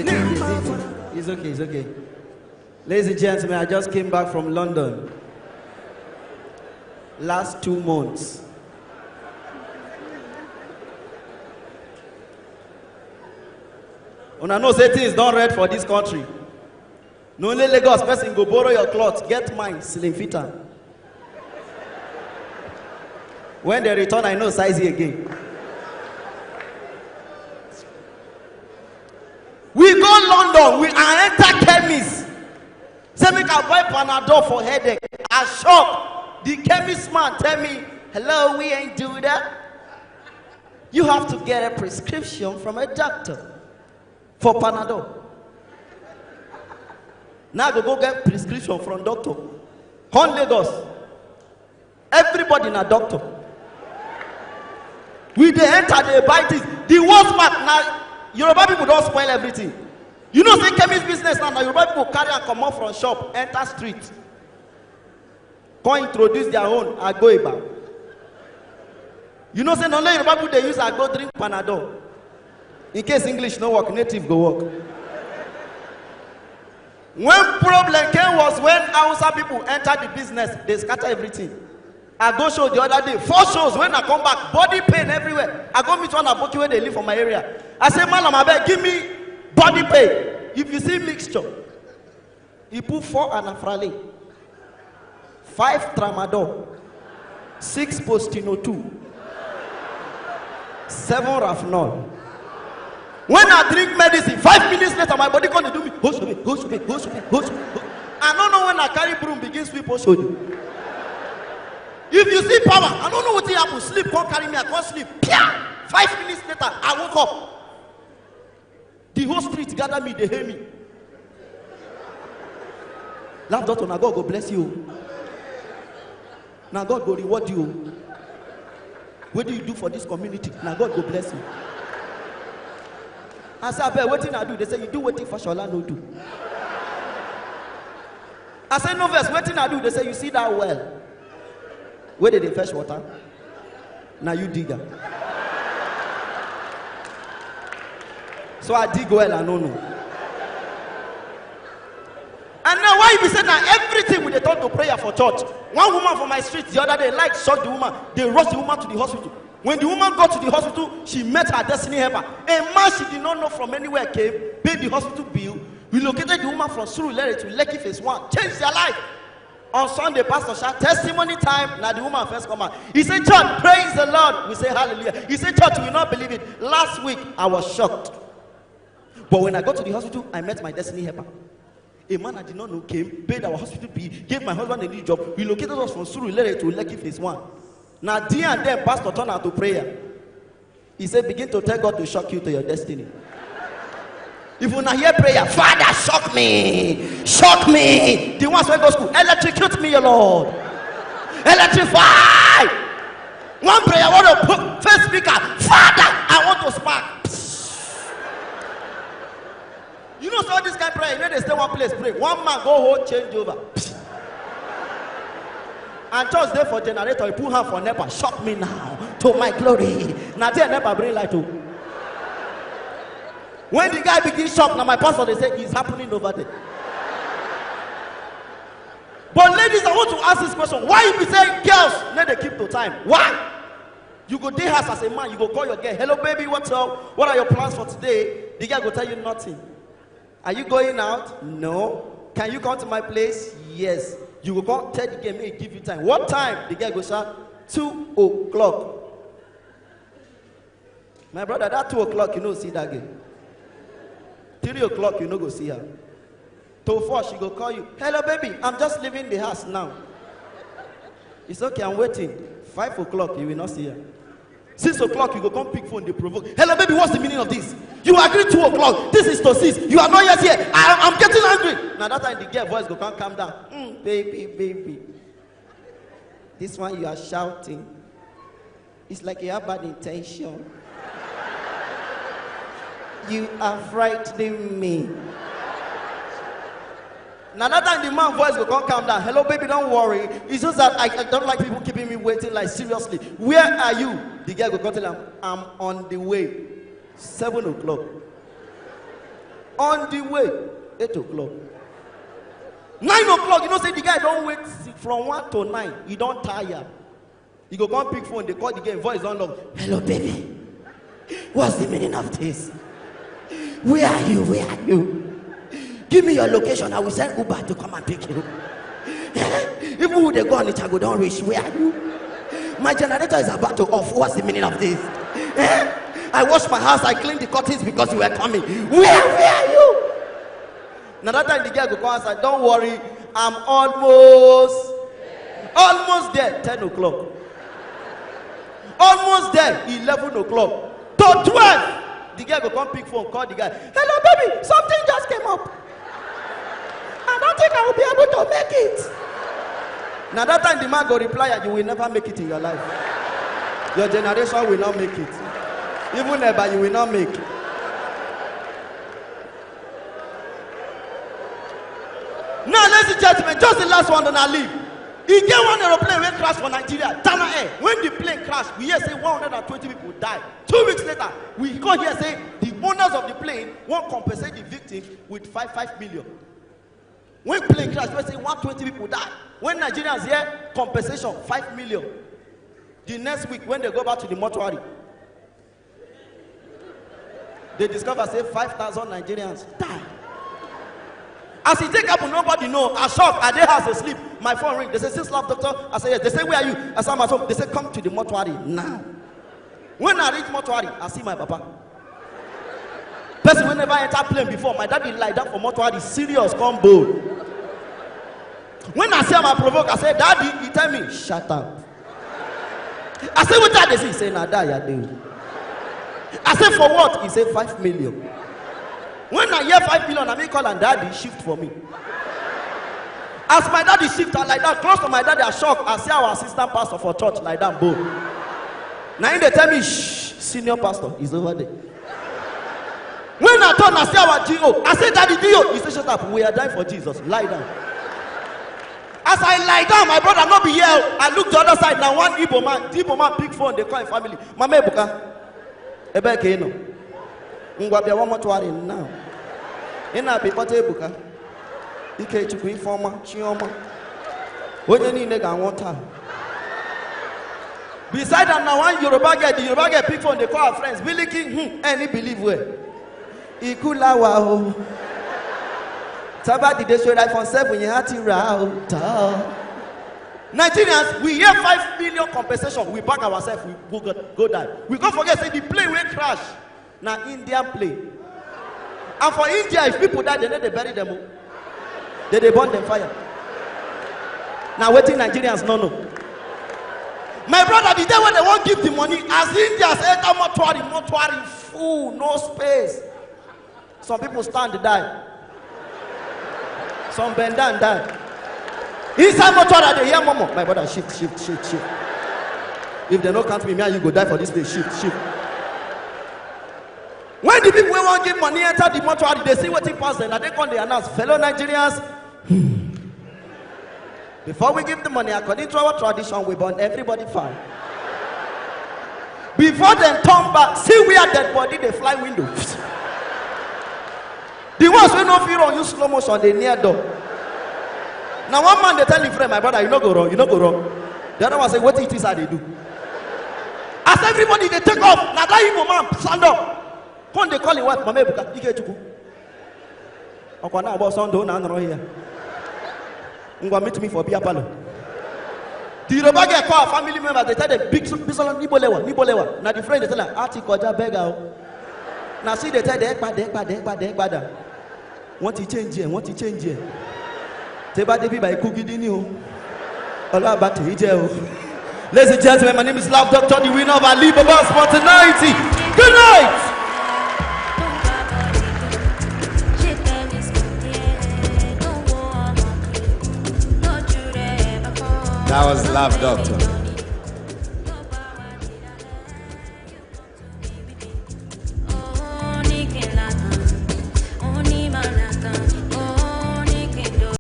it. It's okay, it's okay. Ladies and gentlemen, I just came back from London. Last 2 months. Una know say things don't read for this country. No only Lagos person go borrow your clothes, get mine, slim fitter. When they return, I know size again. We go London, we enter chemist. Say make I buy Panadol for headache. I shock. The chemist man tell me, hello, we ain't do that. You have to get a prescription from a doctor for Panadol. Now I go get prescription from doctor. Come Lagos. Everybody na doctor. We dey enter, they buy this. The worst part now, Yoruba people don't spoil everything. You know, say chemist business now, Yoruba people carry and come out from shop, enter street. Come introduce their own Agoiba. You know, say no only Yoruba people they use Ago drink Panadol. In case English no work, native go work. When problem came was when Hausa people enter the business, they scatter everything. I go show the other day, 4 shows. When I come back, body pain everywhere. I go meet one aboki where they live from my area. I say, man, I'm abeg, give me body pain. If you see mixture, he put 4 anafrale, 5 tramadol, 6 postino 2, 7 rafnol. When I drink medicine, 5 minutes later, my body gonna do me. I don't know when I carry broom begin sweep you. If you see power, I don't know what happen. Sleep, can't carry me, I can't sleep. 5 minutes later, I woke up. The whole street gather me, they hear me. Laff daughter, now God go bless you. Now God go reward you. What do you do for this community? Now God go bless you. I say, I what I do? They say, you do what for Shola no do. I say, no verse, what I do? They say, you see that well. Where did they fetch water? Now you dig. So I dig well, I don't know. And now why you be saying that everything we they turn to prayer for church? One woman from my street the other day like shock the woman. They rushed the woman to the hospital. When the woman got to the hospital, she met her destiny helper. A man she did not know from anywhere came, paid the hospital bill, relocated the woman from Surulere to Lekki Phase 1, changed their life. On Sunday, Pastor shout testimony time. Now the woman first come out. He said, church, praise the Lord. We say hallelujah. He said, church, you will not believe it. Last week, I was shocked. But when I got to the hospital, I met my destiny helper. A man I did not know came, paid our hospital bill, gave my husband a new job, relocated us from Surulere to Lekki Phase 1. Now, there and then, Pastor turned out to prayer. He said, begin to tell God to shock you to your destiny. If you not hear prayer, Father, shock me. Shock me. The ones who go to school, electrocute me, Lord. Electrify. One prayer, I want to put first speaker. Father, I want to spark. You know, so this kind of prayer, you know, they stay one place, pray. One man go home, change over. And church there for generator, he put hand for NEPA. Shock me now to my glory. Now, tell NEPA bring light to. When the guy begins shock, now my pastor they say it's happening over there. But ladies, I want to ask this question: why you be saying girls need to keep to time? Why? You go day house as a man, you go call your girl, hello baby, what's up? What are your plans for today? The guy go tell you nothing. Are you going out? No. Can you come to my place? Yes. You go come tell the girl, may give you time. What time? The guy go shout 2 o'clock. My brother, that 2 o'clock, you know, see that girl. 3 o'clock, you know, go see her. 4, she go call you. Hello, baby, I'm just leaving the house now. It's okay, I'm waiting. 5 o'clock, you will not see her. 6 o'clock, you go come pick phone, they provoke. Hello, baby, what's the meaning of this? You agreed 2 o'clock. This is to 6. You are not yet here. I'm getting angry. Now that time, the girl voice go come calm down. Baby, baby. This one you are shouting. It's like you have bad intention. You are frightening me. Now that time the man voice will come calm down. Hello baby, don't worry. It's just that I don't like people keeping me waiting, like seriously. Where are you? The guy will come tell him, I'm on the way. 7 o'clock. On the way, 8 o'clock. 9 o'clock, you know, say the guy don't wait from 1 to 9. He don't tire. He go come pick phone, they call the guy, voice on low. Hello, baby. What's the meaning of this? Where are you? Where are you? Give me your location. I will send Uber to come and pick you. Even when they go on the Chago, don't reach. Where are you? My generator is about to off. What's the meaning of this? I washed my house. I cleaned the curtains because you were coming. Where are you? Now that time the guy go come and say, don't worry, I'm almost there. 10 o'clock. Almost there. 11 o'clock. To 12. The guy go come pick phone, call the guy. Hello, baby. Something just came up. I don't think I will be able to make it. Now that time the man go reply and you will never make it in your life. Your generation will not make it. Even ever you will not make it. Now, ladies and gentlemen, just the last one, then I leave. He get one aeroplane when crash for Nigeria, Tana Air. When the plane crashed, we hear say 120 people died. 2 weeks later, we come here say the owners of the plane won't compensate the victims with 5 million. When plane crash, we say 120 people died. When Nigerians hear compensation 5 million, the next week when they go back to the mortuary, they discover say 5,000 Nigerians died. As he take up, nobody know. I shock. I dey house asleep. My phone ring. They say, "Since Laff doctor." I say, "Yes." They say, "Where are you?" I say, "I'm at home." They say, "Come to the mortuary now." When I reach mortuary, I see my papa. Person will never enter plane before. My daddy lie down for mortuary. Serious, come bold. When I say I'm provoke, I say, "Daddy," he tell me, "Shut up." I say, "What that?" He say, "Nah, that you do." I say, "For what?" He say, 5 million. When I hear 5 million, I may call and daddy shift for me. As my daddy shift like that, close to my daddy, I shock. I see our assistant pastor for church like that, boom. Now they tell me, shh, senior pastor is over there. When I turn, I see our GO. I say, "Daddy, GO." He say, "Shut up. We are dying for Jesus. Lie down." As I lie down, my brother not be here. I look the other side. Now one Igbo man, big phone, they call him family. Mama Ebuka. Ebeke no. Ngwabia one mortuary now. Ina pipote Ebuka. Ike chukwu informa, chioma. Onye niile ga-anwụta. Beside them now one Yoruba get pick phone, they call our friends. Billy King, any believe where? Ikulawa ho. Sabadi they show iPhone 7 you had to route. Nigerians, we hear 5 million compensation. We back ourselves, we go die. We can't forget, say the plane will crash. Now Indian plane. And for India, if people die, they bury them. They burn them fire. Now waiting Nigerians, no. My brother, the day when they won't give the money, as Indians enter mortuary full, no space. Some people stand to die. Some bend down die. Inside mortuary, they hear mama. My brother, shift. If they don't count me and you go die for this place, shift. When the people won't give money enter the mortuary, they see what it passes and they come they announce, "Fellow Nigerians, before we give the money, according to our tradition, we burn everybody fire. Before they turn back, see where dead body they fly window. The ones who no fear on use slow motion, they near door. Now one man they tell him, friend, my brother, you no go wrong. The other one say, what it is that they do? As everybody they take off, now that evil man stand up. When they call him wife, Mama Ebuka, Ike Chuku. Okay, now about Sunday, now here. Meet me for beer palo. The Yoruba get call family members, they tell them big Nibolewa. Now the friend they tell them, Ati koja bega. Now see they tell them, Ekpada. Want to change here. Teba debi by cookie dini. Allah about to hit. Ladies and gentlemen, my name is Laff Doctor, the winner of our Leave About Spontaneity. Good night. That was Laff Doctor.